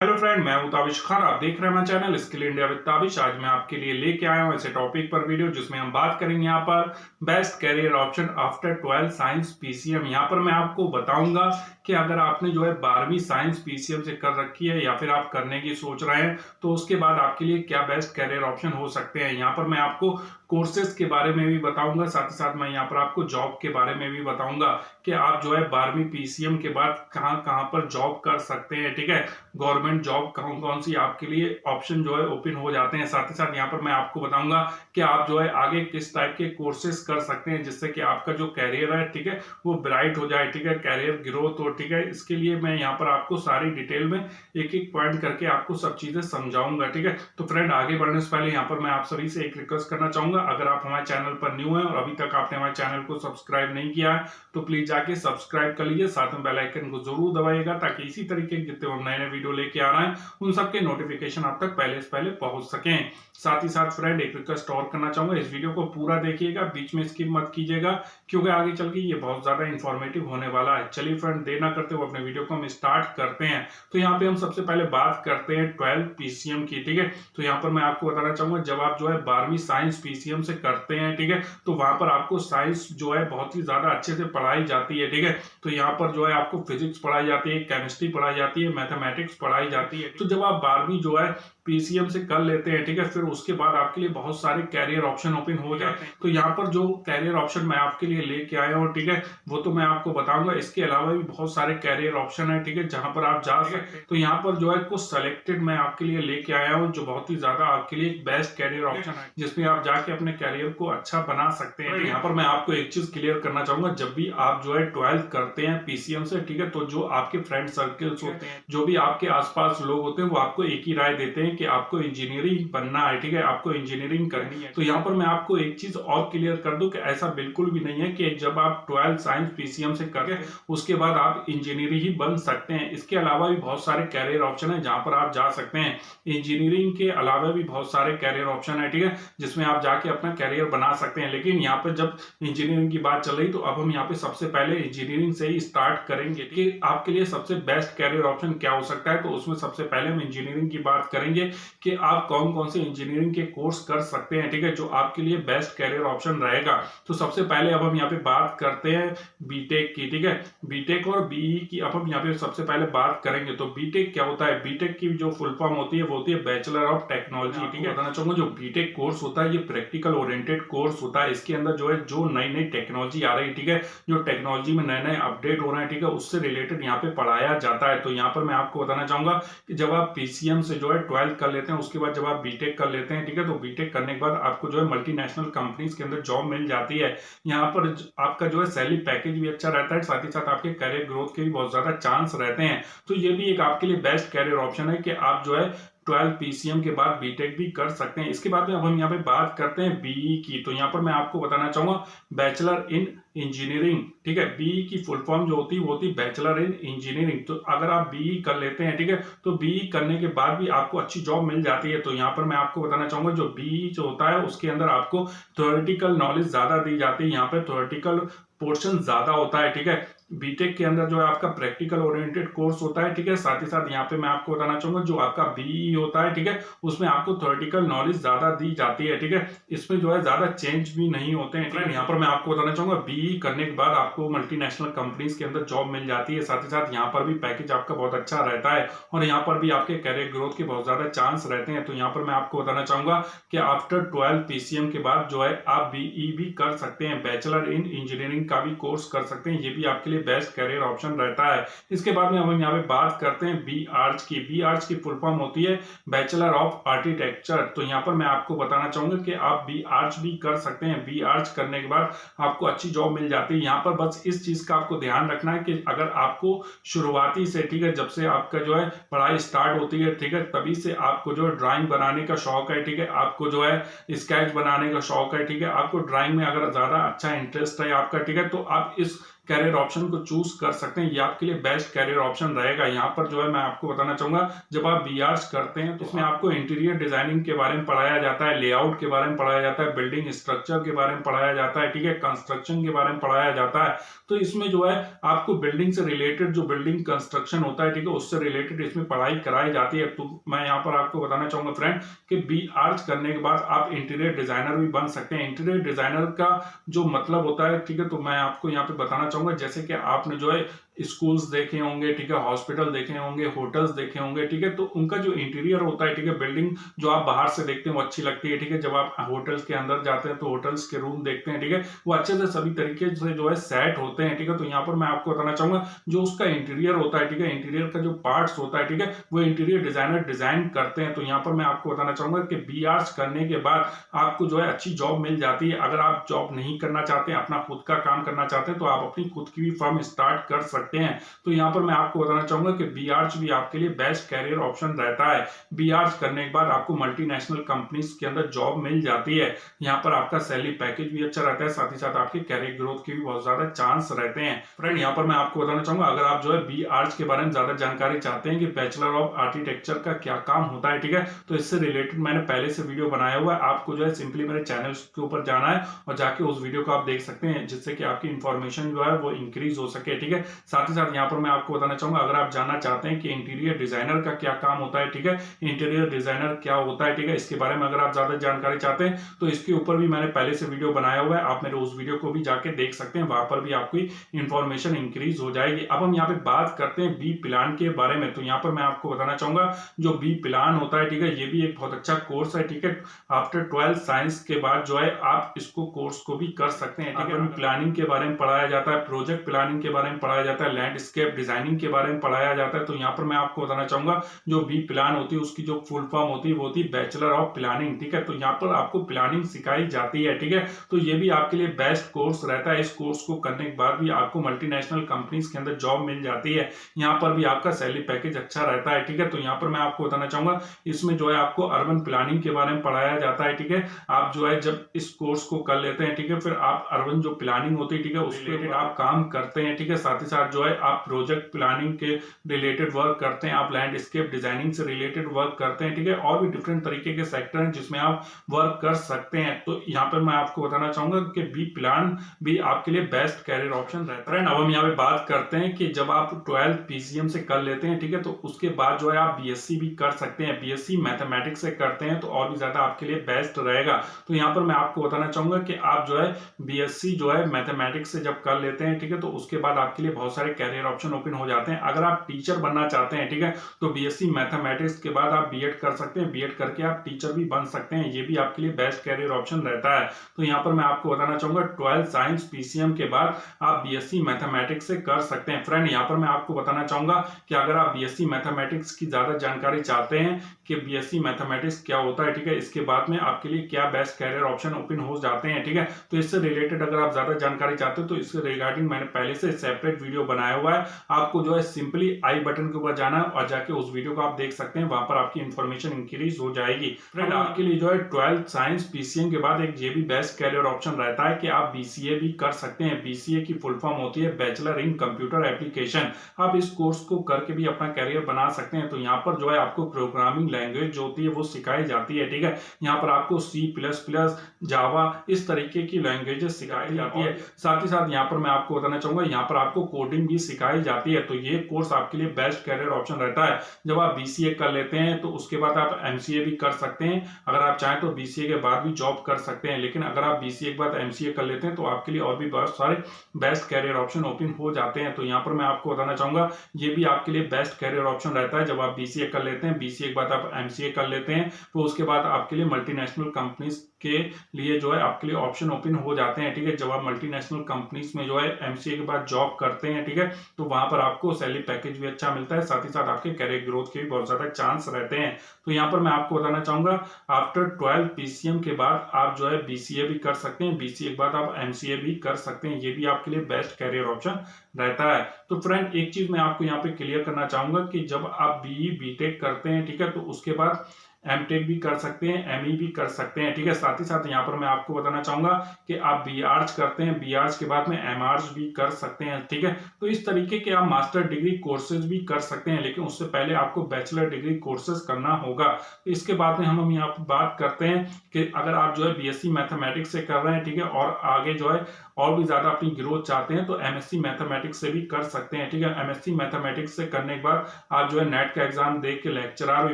Hello friend, मैं हूं ताबिश खान। आप देख रहे हैं मेरा channel skill India with Tabish. आज मैं आपके लिए लेके आया हूं ऐसे टॉपिक पर वीडियो जिसमें हम बात करेंगे यहाँ पर best career option after 12 science PCM. यहाँ पर मैं आपको बताऊंगा कि अगर आपने जो है 12वीं साइंस पीसीएम से कर रखी है या फिर आप करने की सोच रहे हैं तो उसके बाद आपके लिए क्या बेस्ट कैरियर ऑप्शन हो सकते हैं। यहाँ पर मैं आपको कोर्सेज के बारे में भी बताऊंगा, साथ ही साथ मैं यहाँ पर आपको जॉब के बारे में भी बताऊंगा कि आप जो है 12वीं पीसीएम के बाद कहाँ कहाँ पर जॉब कर सकते हैं। ठीक है, गवर्नमेंट जॉब कौन कौन सी आपके लिए ऑप्शन जो है ओपन हो जाते हैं। साथ ही साथ यहाँ पर मैं आपको बताऊंगा कि आप जो है आगे किस टाइप के कोर्सेज कर सकते हैं जिससे कि आपका जो कैरियर है, ठीक है, वो ब्राइट हो जाए। ठीक है, कैरियर ग्रोथ हो। ठीक है, इसके लिए मैं यहाँ पर आपको सारी डिटेल में एक एक पॉइंट करके आपको सब चीजें समझाऊंगा। ठीक है, तो फ्रेंड आगे बढ़ने से पहले यहाँ पर मैं आप सभी से एक रिक्वेस्ट करना चाहूंगा, अगर आप हमारे चैनल पर न्यू है और अभी तक आपने हमारे चैनल को सब्सक्राइब नहीं किया है तो प्लीज जाके सब्सक्राइब कर लीजिए, साथ में बेल आइकन को जरूर दबाइएगा ताकि इसी तरीके के जितने हम नए नए वीडियो लेके आ रहे हैं उन सबके नोटिफिकेशन आप तक पहले से पहले पहुंच सकें। साथ ही साथ फ्रेंड एक रिक्वेस्ट और करना चाहूंगा, इस वीडियो को पूरा देखिएगा, बीच में स्किप मत कीजिएगा क्योंकि आगे चल के ये बहुत ज्यादा इंफॉर्मेटिव होने वाला है। चलिए फ्रेंड देर ना करते हुए अपने वीडियो को हम स्टार्ट करते हैं। तो यहाँ पे हम सबसे पहले बात करते हैं 12 पीसीएम की। ठीक है, तो यहाँ पर मैं आपको बताना चाहूंगा, जब आप जो है 12वीं साइंस पीसीएम से करते हैं, ठीक है, तो वहां पर आपको साइंस जो है बहुत ही ज्यादा अच्छे से पढ़ाई जाती है। ठीक है, तो यहाँ पर जो है आपको फिजिक्स पढ़ाई जाती है, केमिस्ट्री पढ़ाई जाती है, मैथमेटिक्स पढ़ाई जाती है। तो जब आप 12वीं जो है पीसीएम से कर लेते हैं, ठीक है, फिर उसके बाद आपके लिए बहुत सारे कैरियर ऑप्शन ओपन हो जाते हैं। तो यहाँ पर जो कैरियर ऑप्शन मैं आपके लिए लेके आया हूँ, ठीक है, वो तो मैं आपको बताऊंगा। इसके अलावा भी बहुत सारे कैरियर ऑप्शन है, ठीक है, जहां पर आप जा सकते हैं। तो यहाँ पर जो है कुछ सेलेक्टेड मैं आपके लिए लेके आया हूँ जो बहुत ही ज्यादा आपके लिए बेस्ट कैरियर ऑप्शन है जिसमें आप जाके अपने कैरियर को अच्छा बना सकते हैं। यहाँ पर मैं आपको एक चीज क्लियर करना चाहूंगा, जब भी आप जो है 12th करते हैं पीसीएम से, ठीक है, तो जो आपके फ्रेंड सर्कल्स होते हैं, जो भी आपके आसपास लोग होते हैं, वो आपको एक ही राय देते हैं कि आपको इंजीनियरिंग बनना है। ठीक है, आपको इंजीनियरिंग करनी है। तो यहाँ पर मैं आपको एक चीज और क्लियर कर दूं कि ऐसा बिल्कुल भी नहीं है कि जब आप 12 साइंस पीसीएम से करके उसके बाद आप इंजीनियर ही बन सकते हैं। इसके अलावा भी बहुत सारे कैरियर ऑप्शन है जहां पर आप जा सकते हैं। इंजीनियरिंग के अलावा भी बहुत सारे कैरियर ऑप्शन है, ठीक है, जिसमें आप जाके अपना कैरियर बना सकते हैं। लेकिन यहाँ पर जब इंजीनियरिंग की बात चल रही तो अब हम यहाँ पे सबसे पहले इंजीनियरिंग से ही स्टार्ट करेंगे कि आपके लिए सबसे बेस्ट कैरियर ऑप्शन क्या हो सकता है। तो उसमें सबसे पहले हम इंजीनियरिंग की बात करेंगे कि आप कौन कौन से इंजीनियरिंग के कोर्स कर सकते हैं, ठीक है, जो आपके लिए बेस्ट कैरियर ऑप्शन रहेगा। तो सबसे पहले अब हम यहाँ पे बात करते हैं बीटेक की। ठीक है, बीटेक और बीई की अब हम यहाँ पे सबसे पहले बात करेंगे। तो बीटेक क्या होता है? बीटेक की जो फुल फॉर्म होती है वो होती है बैचलर ऑफ टेक्नोलॉजी। ठीक है, बताना चाहूंगा जो बीटेक कोर्स होता है ये प्रैक्टिकल ओरिएंटेड कोर्स होता है। इसके अंदर जो है जो नई नई टेक्नोलॉजी आ रही है, ठीक है, जो टेक्नोलॉजी में नए नए अपडेट हो रहे हैं, ठीक है, उससे रिलेटेड यहाँ पे पढ़ाया जाता है। तो यहाँ पर मैं आपको बताना चाहूंगा कि जब आप पीसीएम से जो है 12th कर लेते हैं उसके बाद जब आप बीटेक कर लेते हैं, ठीक है, तो बीटेक करने के बाद आपको जो है मल्टीनेशनल कंपनीज के अंदर जॉब मिल जाती है। यहाँ पर आपका जो है सैलरी पैकेज भी अच्छा रहता है, साथ ही साथ आपके कैरियर ग्रोथ के भी बहुत ज्यादा चांस रहते हैं। तो ये भी एक आपके लिए बेस्ट कैरियर ऑप्शन है कि आप जो है 12 पीसीएम के बाद बीटेक भी कर सकते हैं। इसके बाद में अब हम यहाँ पे बात करते हैं बीई की। तो यहाँ पर मैं आपको बताना चाहूंगा बैचलर इन इंजीनियरिंग। ठीक है, बीई की फुल फॉर्म जो होती है वो होती है बैचलर इन इंजीनियरिंग। तो अगर आप बीई कर लेते हैं, ठीक है, तो बीई करने के बाद भी आपको अच्छी जॉब मिल जाती है। तो यहाँ पर मैं आपको बताना चाहूंगा जो बीई जो होता है उसके अंदर आपको थ्योरेटिकल नॉलेज ज्यादा दी जाती है, यहाँ पे थ्योरेटिकल पोर्शन ज्यादा होता है। ठीक है, बीटेक के अंदर जो है आपका प्रैक्टिकल ओरिएंटेड कोर्स होता है। ठीक है, साथ ही साथ यहाँ पे मैं आपको बताना चाहूंगा जो आपका बीई होता है, ठीक है, उसमें आपको थ्योरेटिकल नॉलेज ज्यादा दी जाती है। ठीक है, इसमें जो है ज्यादा चेंज भी नहीं होते हैं। ठीक है, यहाँ पर मैं आपको बताना चाहूंगा बीई करने के बाद आपको मल्टीनेशनल कंपनीज के अंदर जॉब मिल जाती है। साथ ही साथ यहाँ पर भी पैकेज आपका बहुत अच्छा रहता है और यहाँ पर भी आपके कैरियर ग्रोथ के बहुत ज्यादा चांस रहते हैं। तो यहाँ पर मैं आपको बताना चाहूंगा कि आफ्टर 12 पीसीएम के बाद जो है आप बीई भी कर सकते हैं, बैचलर इन इंजीनियरिंग का भी कोर्स कर सकते हैं। ये भी आपके लिए बेस्ट कैरियर ऑप्शन रहता है। इसके बाद में हम यहाँ पे बात करते हैं बी आर्ट्स की। बी आर्ट्स की फुल फॉर्म होती है बैचलर ऑफ आर्किटेक्चर। तो यहाँ पर मैं आपको बताना चाहूंगा कि आप बी आर्ट्स भी कर सकते हैं। बी आर्ट्स करने के बाद आपको अच्छी जॉब मिल जाती है। यहाँ पर बस इस चीज का आपको ध्यान रखना है कि अगर आपको शुरुआती से, ठीक है, जब से आपका जो है पढ़ाई स्टार्ट होती है, ठीक है, तभी से आपको जो है ड्राइंग बनाने का शौक है, ठीक है, आपको जो है स्केच बनाने का शौक है, ठीक है, आपको ड्राइंग में अगर ज्यादा अच्छा इंटरेस्ट है आपका, ठीक है, तो आप इस कैरियर ऑप्शन को चूज कर सकते हैं, ये आपके लिए बेस्ट कैरियर ऑप्शन रहेगा। यहाँ पर जो है मैं आपको बताना चाहूंगा, जब आप बीआर्स करते हैं तो इसमें आपको इंटीरियर डिजाइनिंग के बारे में पढ़ाया जाता है, लेआउट के बारे में पढ़ाया जाता है, बिल्डिंग स्ट्रक्चर के बारे में पढ़ाया जाता है, ठीक है, कंस्ट्रक्शन के बारे में पढ़ाया जाता है। तो इसमें जो है आपको बिल्डिंग से रिलेटेड जो बिल्डिंग कंस्ट्रक्शन होता है, ठीक है, उससे रिलेटेड इसमें पढ़ाई कराई जाती है। तो मैं यहाँ पर आपको बताना चाहूंगा फ्रेंड कि बीआर्स करने के बाद आप इंटीरियर डिजाइनर भी बन सकते हैं। इंटीरियर डिजाइनर का जो मतलब होता है, ठीक है, तो मैं आपको यहाँ पे बताना चाहूंगा, जैसे कि आपने जो है स्कूल्स देखे होंगे, ठीक है, हॉस्पिटल देखे होंगे, होटल्स देखे होंगे, ठीक है, तो उनका जो इंटीरियर होता है, ठीक है, बिल्डिंग जो आप बाहर से देखते हैं वो अच्छी लगती है, ठीक है, जब आप होटल्स के अंदर जाते हैं तो होटल्स के रूम देखते हैं, ठीक है, वो अच्छे से सभी तरीके से जो है सेट होते हैं, ठीक है। तो यहाँ पर मैं आपको बताना चाहूंगा जो उसका इंटीरियर होता है, ठीक है, इंटीरियर का जो पार्ट्स होता है, ठीक है, वो इंटीरियर डिजाइनर डिजाइन करते हैं। तो यहाँ पर मैं आपको बताना चाहूंगा कि बीआर्स करने के बाद आपको जो है अच्छी जॉब मिल जाती है। अगर आप जॉब नहीं करना चाहते हैं, अपना खुद का काम करना चाहते हैं, तो आप अपनी खुद की भी फर्म स्टार्ट कर सकते हैं। तो यहाँ पर मैं आपको बताना चाहूंगा कि बीआर्स भी आपके लिए बेस्ट कैरियर ऑप्शन रहता है। बीआर्स करने के बाद आपको मल्टीनेशनल कंपनीज के अंदर जॉब मिल जाती है। यहाँ पर आपका सैलरी पैकेज भी अच्छा रहता है, साथ ही साथ आपके कैरियर ग्रोथ के भी बहुत ज्यादा चांस रहते हैं। फ्रेंड यहाँ पर मैं आपको बताना चाहूंगा, अगर आप जो है बीआर्स के बारे में ज्यादा जानकारी चाहते हैं कि बैचलर ऑफ आर्किटेक्चर का क्या काम होता है, ठीक है, तो इससे रिलेटेड मैंने पहले से वीडियो बनाया हुआ है। आपको जो है सिंपली मेरे चैनल के ऊपर जाना है और जाके उस वीडियो को आप देख सकते हैं, जिससे कि आपकी इंफॉर्मेशन जो है वो इंक्रीज हो सके, ठीक है। साथ ही साथ यहाँ पर मैं आपको बताना चाहूंगा, अगर आप जानना चाहते हैं कि इंटीरियर डिजाइनर का क्या काम होता है, ठीक है, इंटीरियर डिजाइनर क्या होता है, ठीक है, इसके बारे में अगर आप ज्यादा जानकारी चाहते हैं तो इसके ऊपर भी मैंने पहले से वीडियो बनाया हुआ है। आप मेरे उस वीडियो को भी जाके देख सकते हैं, वहां पर भी आपकी इंफॉर्मेशन इंक्रीज हो जाएगी। अब हम यहाँ पे बात करते हैं बी प्लान के बारे में। तो यहाँ पर मैं आपको बताना चाहूंगा जो बी प्लान होता है, ठीक है, ये भी एक बहुत अच्छा कोर्स है, ठीक है। आफ्टर 12 साइंस के बाद जो है आप इसको कोर्स को भी कर सकते हैं, ठीक है। प्लानिंग के बारे में पढ़ाया जाता है, प्रोजेक्ट प्लानिंग के बारे में पढ़ाया जाता है, लैंडस्केप डिजाइनिंग के बारे में पढ़ाया जाता है। तो यहाँ पर मैं आपको बताना चाहूंगा जो बी प्लान होती है उसकी जो फुल फॉर्म होती है वो होती है बैचलर ऑफ प्लानिंग, ठीक है। तो यहाँ पर आपको प्लानिंग सिखाई जाती है, ठीक है। तो ये भी आपके लिए बेस्ट कोर्स रहता है। इस कोर्स को करने के बाद भी आपको मल्टीनेशनल कंपनीज के अंदर जॉब मिल जाती है। यहाँ पर भी आपका सैलरी पैकेज अच्छा रहता है, ठीक है। तो यहाँ पर मैं आपको बताना चाहूंगा इसमें जो है आपको अर्बन प्लानिंग के बारे में पढ़ाया जाता है, ठीक है। आप जो है जब इस कोर्स को कर लेते हैं, ठीक है, फिर आप अर्बन जो प्लानिंग होती है, ठीक है, उसके रिलेटेड आप काम करते हैं, ठीक है। साथ ही साथ जो है आप प्रोजेक्ट प्लानिंग के रिलेटेड वर्क करते हैं, आप लैंडस्केप डिजाइनिंग से रिलेटेड वर्क करते हैं, ठीक है, और भी डिफरेंट तरीके के सेक्टर हैं जिसमें आप वर्क कर सकते हैं। तो यहाँ पर मैं आपको बताना चाहूंगा कि बी प्लान भी आपके लिए बेस्ट कैरियर ऑप्शन रहता है। अब हम यहाँ पे बात करते हैं कि जब आप 12 पीसीएम से कर लेते हैं, ठीक है, तो उसके बाद जो है आप बीएससी भी कर सकते हैं। बीएससी मैथमेटिक्स से करते हैं तो और भी ज्यादा आपके लिए बेस्ट रहेगा। तो यहाँ पर मैं आपको बताना चाहूंगा कि आप जो है बीएससी जो है मैथमेटिक्स से जब कर लेते हैं, ठीक है, तो उसके बाद आपके लिए बहुत सारे कैरियर ऑप्शन ओपन हो जाते हैं। अगर आप टीचर बनना चाहते हैं, ठीक है, तो बीएससी मैथमेटिक्स के बाद आप बीएड कर सकते हैं, बीएड करके आप टीचर भी बन सकते हैं। ये भी आपके लिए बेस्ट कैरियर ऑप्शन रहता है। तो यहाँ पर मैं आपको बताना चाहूंगा 12 साइंस पीसीएम के बाद आप बीएससी मैथमेटिक्स से कर सकते हैं। फ्रेंड यहाँ पर मैं आपको बताना चाहूंगा कि अगर आप बीएससी मैथमेटिक्स की ज्यादा जानकारी चाहते हैं कि बीएससी मैथमेटिक्स क्या होता है, ठीक है, इसके बाद में आपके लिए क्या बेस्ट कैरियर ऑप्शन ओपन हो जाते हैं, ठीक है, तो इससे रिलेटेड अगर आप ज्यादा जानकारी चाहते हो तो इससे रिगार्डिंग मैंने पहले से सेपरेट वीडियो बनाया हुआ है। आपको जो है सिंपली आई बटन के ऊपर जाना है और जाके उस वीडियो को आप देख सकते हैं, वहां पर आपकी इंफॉर्मेशन इंक्रीज हो जाएगी। फ्रेंड आपके लिए जो है 12 साइंस पीसीएम के बाद एक ये भी बेस्ट कैरियर ऑप्शन रहता है कि आप बीसीए भी कर सकते हैं। बीसीए की फुल फॉर्म होती है बैचलर इन कंप्यूटर एप्लीकेशन। आप इस कोर्स को करके भी अपना कैरियर बना सकते हैं। तो यहाँ पर जो है आपको प्रोग्रामिंग लैंग्वेज जो होती है वो सिखाई जाती है, ठीक है। यहाँ पर आपको C++, जावा इस तरीके की लैंग्वेजेस सिखाई जाती है। साथ ही साथ यहाँ पर मैं आपको बताना चाहूंगा यहाँ पर आपको कोडिंग भी सिखाई जाती है। तो ये कोर्स आपके लिए बेस्ट कैरियर ऑप्शन रहता है। जब आप बीसीए कर लेते हैं तो उसके बाद आप एमसीए भी कर सकते हैं। अगर आप चाहें तो बीसीए के बाद भी जॉब कर सकते हैं, लेकिन अगर आप बीसीए के बाद एमसीए कर लेते हैं तो आपके लिए और भी बहुत सारे बेस्ट कैरियर ऑप्शन ओपन हो जाते हैं। तो यहाँ पर मैं आपको बताना चाहूंगा ये भी आपके लिए बेस्ट कैरियर ऑप्शन रहता है। जब आप बीसीए कर लेते हैं, बीसीए के बाद आप एमसीए कर लेते हैं, तो उसके बाद आपके लिए मल्टीनेशनल कंपनीज के लिए जो है आपके लिए ऑप्शन ओपन हो जाते हैं, ठीक है। जब आप मल्टीनेशनल कंपनीज में जो है एमसीए के बाद जॉब करते हैं, ठीक है, तो वहां पर आपको सैलरी पैकेज भी अच्छा मिलता है, साथ ही साथ आपके कैरियर ग्रोथ के भी बहुत ज्यादा चांस रहते हैं। तो यहाँ पर मैं आपको बताना चाहूंगा आफ्टर 12 पीसीएम के बाद आप जो है बीसीए भी कर सकते हैं, बीसीए के बाद आप एमसीए भी कर सकते हैं। ये भी आपके लिए बेस्ट कैरियर ऑप्शन रहता है। तो फ्रेंड एक चीज मैं आपको यहाँ पे क्लियर करना चाहूंगा कि जब आप बीई बीटेक करते हैं, ठीक है, तो उसके बाद एमटेक भी कर सकते हैं, एमई भी कर सकते हैं, ठीक है। साथ ही साथ यहाँ पर मैं आपको बताना चाहूंगा कि आप बीआर्च करते हैं, बीआर्च के बाद में एमआर्च भी कर सकते हैं, ठीक है। तो इस तरीके के आप मास्टर डिग्री कोर्सेज भी कर सकते हैं, लेकिन उससे पहले आपको बैचलर डिग्री कोर्सेज करना होगा। तो इसके बाद में हम यहाँ पर बात करते हैं कि अगर आप जो है बीएससी मैथमेटिक्स से कर रहे हैं, ठीक है, और आगे जो है और भी ज्यादा अपनी ग्रोथ चाहते हैं तो एमएससी मैथमेटिक्स से भी कर सकते हैं, ठीक है। एमएससी मैथमेटिक्स से करने के बाद आप जो है नेट का एग्जाम दे के लेक्चरर भी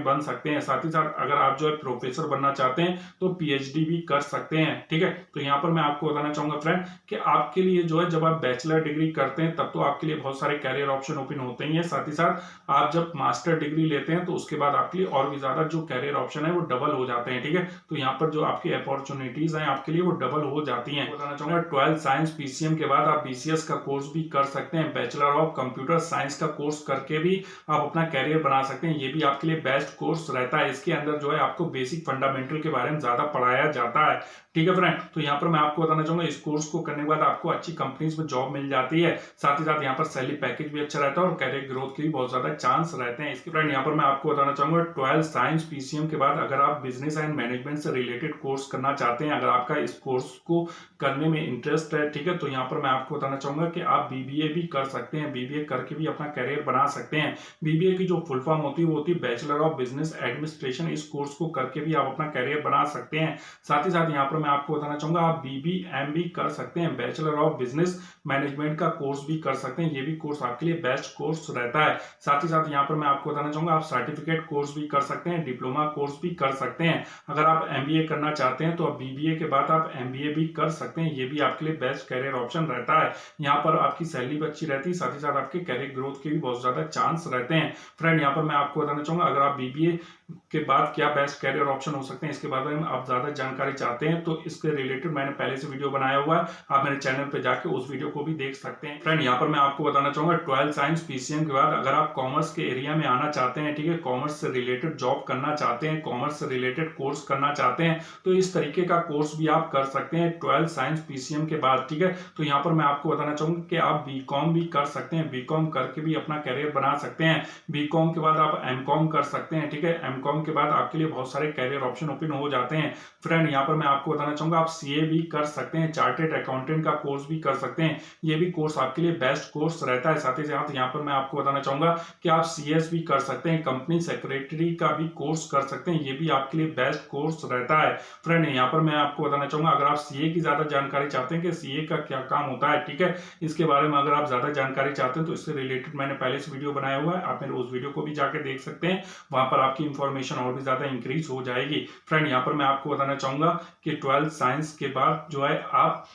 बन सकते हैं। साथ ही साथ अगर आप जो है प्रोफेसर बनना चाहते हैं तो पीएचडी भी कर सकते हैं, ठीक है। तो यहाँ पर मैं आपको बताना चाहूंगा फ्रेंड कि आपके लिए जो है जब आप बैचलर डिग्री करते हैं तब तो आपके लिए बहुत सारे कैरियर ऑप्शन ओपन होते ही है। साथ ही साथ आप जब मास्टर डिग्री लेते हैं तो उसके बाद आपके लिए और भी ज्यादा जो कैरियर ऑप्शन है वो डबल हो जाते हैं, ठीक है। तो यहाँ पर जो आपकी अपॉर्चुनिटीज है आपके लिए वो डबल हो जाती है। बताना चाहूंगा 12 साइंस पीसीएम के बाद आप बीसीएस का कोर्स भी कर सकते हैं, बैचलर ऑफ कंप्यूटर साइंस का कोर्स करके भी आप अपना कैरियर बना सकते हैं। ये भी आपके लिए बेस्ट कोर्स रहता है। इसके अंदर जो है आपको बेसिक फंडामेंटल के बारे में ज्यादा पढ़ाया जाता है, ठीक है फ्रेंड। तो यहाँ पर मैं आपको बताना चाहूंगा इस कोर्स को करने के बाद आपको अच्छी कंपनीज में जॉब मिल जाती है। साथ ही साथ यहाँ पर सैलरी पैकेज भी अच्छा रहता है और कैरियर ग्रोथ के भी बहुत ज्यादा चांस रहते हैं। इसके फ्रेंड यहाँ पर मैं आपको बताना चाहूंगा 12 साइंस पीसीएम के बाद अगर आप बिजनेस एंड मैनेजमेंट से रिलेटेड कोर्स करना चाहते हैं, अगर आपका इस कोर्स को करने में इंटरेस्ट है, ठीक है, तो यहाँ पर मैं आपको बताना चाहूंगा कि आप बीबीए भी कर सकते हैं। बीबीए करके भी अपना कैरियर बना सकते हैं। बीबीए की जो फुल फॉर्म होती है वो होती है बैचलर ऑफ बिजनेस एडमिनिस्ट्रेशन। इस कोर्स को करके भी आप अपना कैरियर बना सकते हैं। साथ ही साथ यहाँ पर मैं आपको बताना चाहूंगा आप बीबीएम भी कर सकते हैं, बैचलर ऑफ बिजनेस मैनेजमेंट का कोर्स भी कर सकते हैं। ये भी कोर्स आपके लिए बेस्ट कोर्स रहता है। साथ ही साथ यहाँ पर मैं आपको बताना चाहूंगा आप सर्टिफिकेट कोर्स भी कर सकते हैं, डिप्लोमा कोर्स भी कर सकते हैं। अगर आप एमबीए करना चाहते हैं तो आप बीबीए के बाद आप एमबीए भी कर सकते हैं। ये भी आपके लिए बेस्ट कैरियर ऑप्शन रहता है। यहाँ पर आपकी सैलरी भी अच्छी रहती है, साथ ही साथ आपके कैरियर ग्रोथ के भी बहुत ज्यादा चांस रहते हैं। फ्रेंड यहाँ पर मैं आपको बताना चाहूंगा अगर आप बीबीए के बाद क्या बेस्ट कैरियर ऑप्शन हो सकते हैं इसके बारे में आप ज्यादा जानकारी चाहते हैं तो इसके रिलेटेड मैंने पहले से वीडियो बनाया हुआ है, आप मेरे चैनल पे जाके उस वीडियो को भी देख सकते हैं। फ्रेंड यहाँ पर मैं आपको बताना चाहूंगा 12 साइंस पीसीएम के बाद अगर आप कॉमर्स के एरिया में आना चाहते हैं, ठीक है, कॉमर्स से रिलेटेड जॉब करना चाहते हैं, कॉमर्स से रिलेटेड कोर्स करना चाहते हैं तो इस तरीके का कोर्स भी आप कर सकते हैं 12 साइंस पीसीएम के बाद, ठीक है। तो यहाँ पर मैं आपको बताना चाहूंगा कि आप बीकॉम भी कर सकते हैं, बीकॉम करके भी अपना कैरियर बना सकते हैं। बीकॉम के बाद आप एमकॉम कर सकते हैं, ठीक है, एमकॉम के बाद आपके लिए बहुत सारे कैरियर ऑप्शन ओपन हो जाते हैं। फ्रेंड यहाँ पर मैं आपको बताना चाहूंगा आप सीए भी कर सकते हैं, चार्टेड अकाउंटेंट का कोर्स भी कर सकते हैं। ये भी कोर्स आपके लिए बेस्ट कोर्स रहता है। साथ ही साथ यहाँ पर मैं आपको बताना चाहूंगा कि आप सीएस भी कर सकते हैं, कंपनी सेक्रेटरी का भी कोर्स कर सकते हैं। ये भी आपके लिए बेस्ट कोर्स रहता है। फ्रेंड यहाँ पर मैं आपको बताना चाहूंगा अगर आप सीए की ज्यादा जानकारी चाहते हैं कि सीए का क्या काम होता है, ठीक है, इसके बारे में अगर आप ज्यादा जानकारी चाहते हैं तो इससे रिलेटेड मैंने पहले से वीडियो बनाया हुआ है, आप मेरे उस वीडियो को भी जाके देख सकते हैं। वहां पर आपकी इंफॉर्मेशन और भी ज्यादा इंक्रीज हो जाएगी। फ्रेंड यहाँ पर मैं आपको बताना चाहूंगा कि 12 साइंस के बाद जो है आप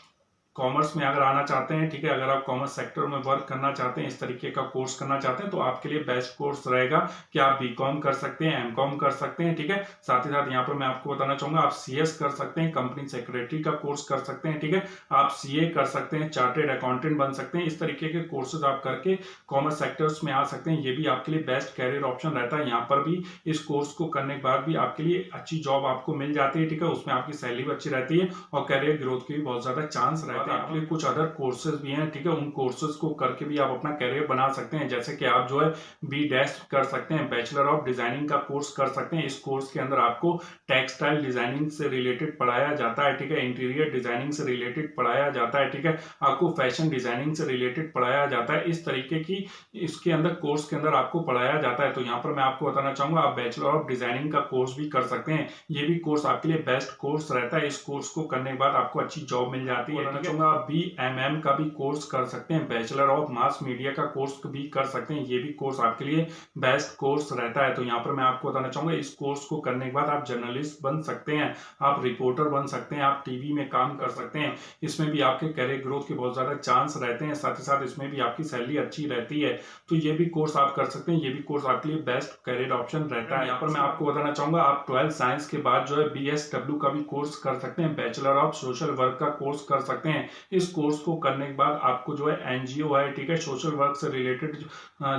कॉमर्स में अगर आना चाहते हैं, ठीक है, अगर आप कॉमर्स सेक्टर में वर्क करना चाहते हैं, इस तरीके का कोर्स करना चाहते हैं तो आपके लिए बेस्ट कोर्स रहेगा कि आप बीकॉम कर सकते हैं, एमकॉम कर सकते हैं, ठीक है। साथ ही साथ यहाँ पर मैं आपको बताना चाहूंगा आप सीएस कर सकते हैं, कंपनी सेक्रेटरी का कोर्स कर सकते हैं, ठीक है, आप सीए कर सकते हैं, चार्टेड अकाउंटेंट बन सकते हैं। इस तरीके के कोर्सेज आप करके कॉमर्स सेक्टर्स में आ सकते हैं। ये भी आपके लिए बेस्ट कैरियर ऑप्शन रहता है। यहाँ पर भी इस कोर्स को करने के बाद भी आपके लिए अच्छी जॉब आपको मिल जाती है, ठीक है, उसमें आपकी सैलरी भी अच्छी रहती है और कैरियर ग्रोथ के भी बहुत ज्यादा चांस रहते हैं। आपके लिए कुछ अदर कोर्सेज भी हैं, ठीक है, उन कोर्सेज को करके भी आप अपना कैरियर बना सकते हैं। जैसे कि आप जो है बी डैश कर सकते हैं, बैचलर ऑफ डिजाइनिंग का कोर्स कर सकते हैं। इस कोर्स के अंदर आपको टेक्सटाइल डिजाइनिंग से रिलेटेड पढ़ाया जाता है, ठीक है, इंटीरियर डिजाइनिंग से रिलेटेड पढ़ाया जाता है, ठीक है, आपको फैशन डिजाइनिंग से रिलेटेड पढ़ाया जाता है। इस तरीके की इसके अंदर कोर्स के अंदर आपको पढ़ाया जाता है। तो यहाँ पर मैं आपको बताना चाहूंगा आप बैचलर ऑफ डिजाइनिंग का कोर्स भी कर सकते हैं। ये भी कोर्स आपके लिए बेस्ट कोर्स रहता है। इस कोर्स को करने के बाद आपको अच्छी जॉब मिल जाती है। आप बीएमएम का भी कोर्स कर सकते हैं, बैचलर ऑफ मास मीडिया का कोर्स भी कर सकते हैं। ये भी कोर्स आपके लिए बेस्ट कोर्स रहता है। तो यहाँ पर मैं आपको बताना चाहूंगा इस कोर्स को करने के बाद आप जर्नलिस्ट बन सकते हैं, आप रिपोर्टर बन सकते हैं, आप टीवी में काम कर सकते हैं। इसमें भी आपके कैरियर ग्रोथ के बहुत ज्यादा चांस रहते हैं। साथ ही साथ इसमें भी आपकी सैलरी अच्छी रहती है। तो ये भी कोर्स आप कर सकते हैं। ये भी कोर्स आपके लिए बेस्ट कैरियर ऑप्शन रहता है। यहाँ पर मैं आपको बताना चाहूंगा आप 12 साइंस के बाद जो है बीएसडब्ल्यू का भी कोर्स कर सकते हैं, बैचलर ऑफ सोशल वर्क का कोर्स कर सकते हैं। हैं। इस कोर्स को करने के बाद आपको जो है एनजीओ है, ठीक है, सोशल वर्क से रिलेटेड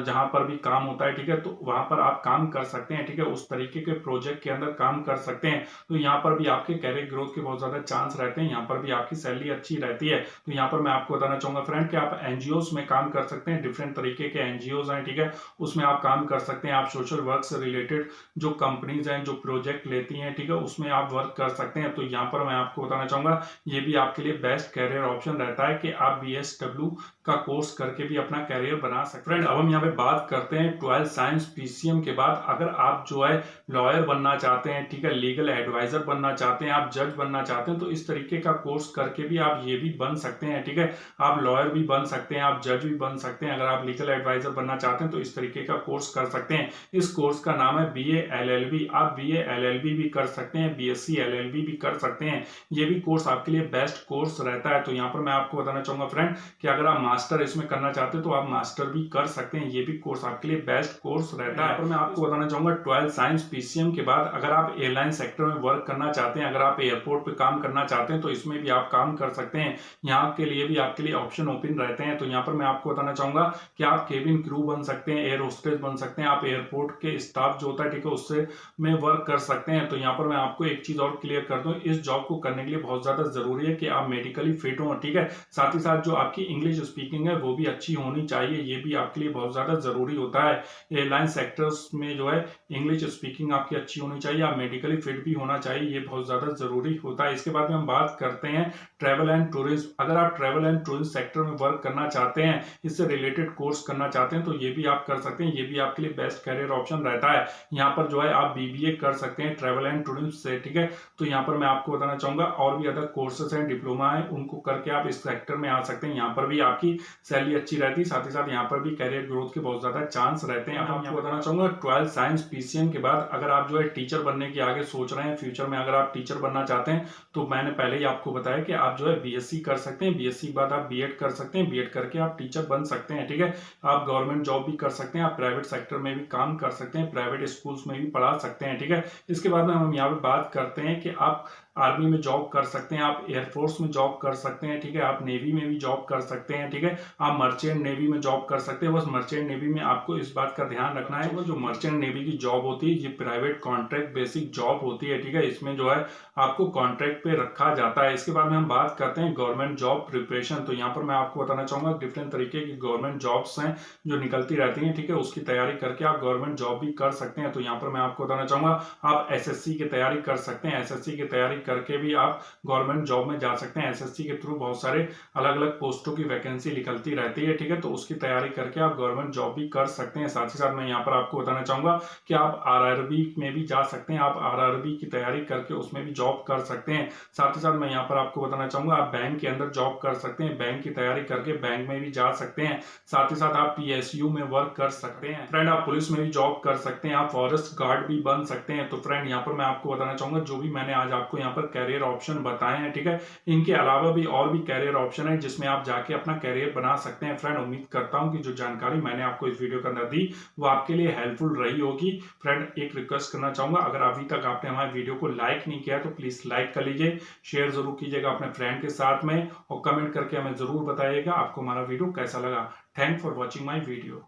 जहां पर भी काम होता है, ठीक है, तो वहां पर आप काम कर सकते हैं, ठीक है, उस तरीके के प्रोजेक्ट के अंदर काम कर सकते हैं। तो यहाँ पर भी आपके कैरियर ग्रोथ के बहुत ज्यादा चांस रहते हैं, यहाँ पर भी आपकी सैलरी अच्छी रहती है। तो यहाँ पर मैं आपको बताना चाहूंगा फ्रेंड कि आप एनजीओ में काम कर सकते हैं, डिफरेंट तरीके के एनजीओ हैं, ठीक है, उसमें आप काम कर सकते हैं। आप सोशल वर्क से रिलेटेड जो कंपनीज हैं जो प्रोजेक्ट लेती हैं, ठीक है, उसमें आप वर्क कर सकते हैं। तो यहाँ पर मैं आपको बताना चाहूंगा ये भी आपके लिए बेस्ट कैरियर ऑप्शन रहता है कि आप बीएसडब्ल्यू का कोर्स करके भी अपना कैरियर बना सकते हैं। फ्रेंड अब हम यहाँ पे बात करते हैं 12 साइंस पीसीएम के बाद अगर आप जो है लॉयर बनना चाहते हैं, ठीक है, लीगल एडवाइजर बनना चाहते हैं, आप जज बनना चाहते हैं, तो इस तरीके का कोर्स करके भी आप ये भी बन सकते हैं, ठीक है, आप लॉयर भी बन सकते हैं, आप जज भी बन सकते हैं। अगर आप लीगल एडवाइजर बनना चाहते हैं तो इस तरीके का कोर्स कर सकते हैं। इस कोर्स का नाम है बीए एलएलबी। आप बीए एलएलबी भी कर सकते हैं, बीएससी एलएलबी भी कर सकते हैं। ये भी कोर्स आपके लिए बेस्ट कोर्स रहता है। तो यहाँ पर मैं आपको बताना चाहूंगा फ्रेंड कि अगर आप मास्टर इसमें करना चाहते हैं तो आप मास्टर भी कर सकते हैं। ये भी कोर्स आपके लिए बेस्ट कोर्स रहता है। मैं आपको बताना चाहूंगा 12 साइंस पीसीएम के बाद अगर आप एयरलाइन सेक्टर में वर्क करना चाहते हैं, अगर आप एयरपोर्ट पे काम करना चाहते हैं तो इसमें भी आप काम कर सकते हैं। यहाँ के लिए भी आपके लिए ऑप्शन ओपन रहते हैं। तो यहाँ पर मैं आपको बताना चाहूंगा कि आप केबिन क्रू बन सकते हैं, एयर होस्टेस बन सकते हैं, आप एयरपोर्ट के स्टाफ जो होता है, ठीक है, उससे में वर्क कर सकते हैं। तो यहाँ पर मैं आपको एक चीज और क्लियर कर दूं, इस जॉब को करने के लिए बहुत ज्यादा जरूरी है कि आप मेडिकली फिट हो, ठीक है, साथ ही साथ जो आपकी इंग्लिश स्पीकिंग है वो भी अच्छी होनी चाहिए। ये भी आपके लिए बहुत ज्यादा जरूरी होता है। एयरलाइन सेक्टर्स में जो है इंग्लिश स्पीकिंग आपकी अच्छी होनी चाहिए, आप मेडिकली फिट भी होना चाहिए, ये बहुत ज्यादा जरूरी होता है। इसके बाद में हम बात करते हैं ट्रैवल एंड टूरिज्म। अगर आप ट्रैवल एंड टूरिज्म सेक्टर में वर्क करना चाहते हैं, इससे रिलेटेड कोर्स करना चाहते हैं, तो ये भी आप कर सकते हैं। ये भी आपके लिए बेस्ट कैरियर ऑप्शन रहता है। यहाँ पर जो है आप बीबीए कर सकते हैं ट्रैवल एंड टूरिज्म से, ठीक है। तो यहाँ पर मैं आपको बताना चाहूंगा और भी अदर कोर्सेस हैं, डिप्लोमा है, उनको करके आप इस सेक्टर में आ सकते हैं। यहाँ पर भी आपकी सैलरी अच्छी रहती है, साथ ही साथ यहाँ पर भी कैरियर ग्रोथ के बहुत ज्यादा चांस रहते हैं। अब आपको बताना चाहूंगा 12 साइंस पीसीएम के बाद अगर आप जो है टीचर बनने की आगे सोच रहे हैं, फ्यूचर में अगर आप टीचर बनना चाहते हैं, तो मैंने पहले ही आपको बताया कि आप जो है बीएससी कर सकते हैं, बीएससी के बाद आप बीएड कर सकते हैं, बीएड करके आप टीचर बन सकते हैं, ठीक है। आप गवर्नमेंट जॉब भी कर सकते हैं, आप प्राइवेट सेक्टर में भी काम कर सकते हैं, प्राइवेट स्कूल्स में भी पढ़ा सकते हैं, ठीक है। इसके बाद में हम यहाँ पे बात करते हैं कि आप आर्मी में जॉब कर सकते हैं, आप एयरफोर्स में जॉब कर सकते हैं, ठीक है, आप नेवी में भी जॉब कर सकते हैं, ठीक है, आप मर्चेंट नेवी में जॉब कर सकते हैं। बस मर्चेंट नेवी में आपको इस बात का ध्यान रखना है, जो मर्चेंट नेवी की जॉब होती है ये प्राइवेट कॉन्ट्रैक्ट बेसिक जॉब होती है, ठीक है, इसमें जो है आपको कॉन्ट्रैक्ट पे रखा जाता है। इसके बाद में हम बात करते हैं गवर्नमेंट जॉब प्रिपरेशन। तो यहाँ पर मैं आपको बताना चाहूंगा डिफरेंट तरीके की गवर्नमेंट जॉब्स हैं जो निकलती रहती हैं, ठीक है, उसकी तैयारी करके आप गवर्नमेंट जॉब भी कर सकते हैं। तो यहाँ पर मैं आपको बताना चाहूंगा आप एसएससी की तैयारी कर सकते हैं, एसएससी की तैयारी करके भी आप गवर्नमेंट जॉब में जा सकते हैं। एसएससी के थ्रू बहुत सारे अलग अलग पोस्टों की वैकेंसी निकलती रहती है, ठीक है, तो उसकी तैयारी करके आप गवर्नमेंट जॉब भी कर सकते हैं। साथ ही साथ मैं यहाँ पर आपको बताना चाहूंगा कि आप आरआरबी में भी जा सकते हैं, आप आरआरबी की तैयारी करके उसमें भी जॉब कर सकते हैं। साथ ही साथ मैं यहाँ पर आपको बताना चाहूंगा आप बैंक के अंदर जॉब कर सकते हैं, बैंक की तैयारी करके बैंक में भी जा सकते हैं। साथ ही साथ आप पीएसयू में वर्क कर सकते हैं। फ्रेंड आप पुलिस में भी जॉब कर सकते हैं, आप फॉरेस्ट गार्ड भी बन सकते हैं। तो फ्रेंड यहाँ पर मैं आपको बताना चाहूंगा जो भी मैंने आज आपको यहाँ पर कैरियर ऑप्शन बताए हैं, ठीक है, इनके अलावा भी और भी कैरियर ऑप्शन है जिसमें आप जाके अपना कैरियर बना सकते हैं। फ्रेंड उम्मीद करता हूं कि जो जानकारी मैंने आपको इस वीडियो के अंदर दी वो आपके लिए हेल्पफुल रही होगी। फ्रेंड एक रिक्वेस्ट करना चाहूंगा, अगर अभी तक आपने हमारे वीडियो को लाइक नहीं किया तो प्लीज लाइक कर लीजिए, शेयर जरूर कीजिएगा अपने फ्रेंड के साथ में और कमेंट करके हमें जरूर बताइएगा आपको हमारा वीडियो कैसा लगा। Thank for watching my video.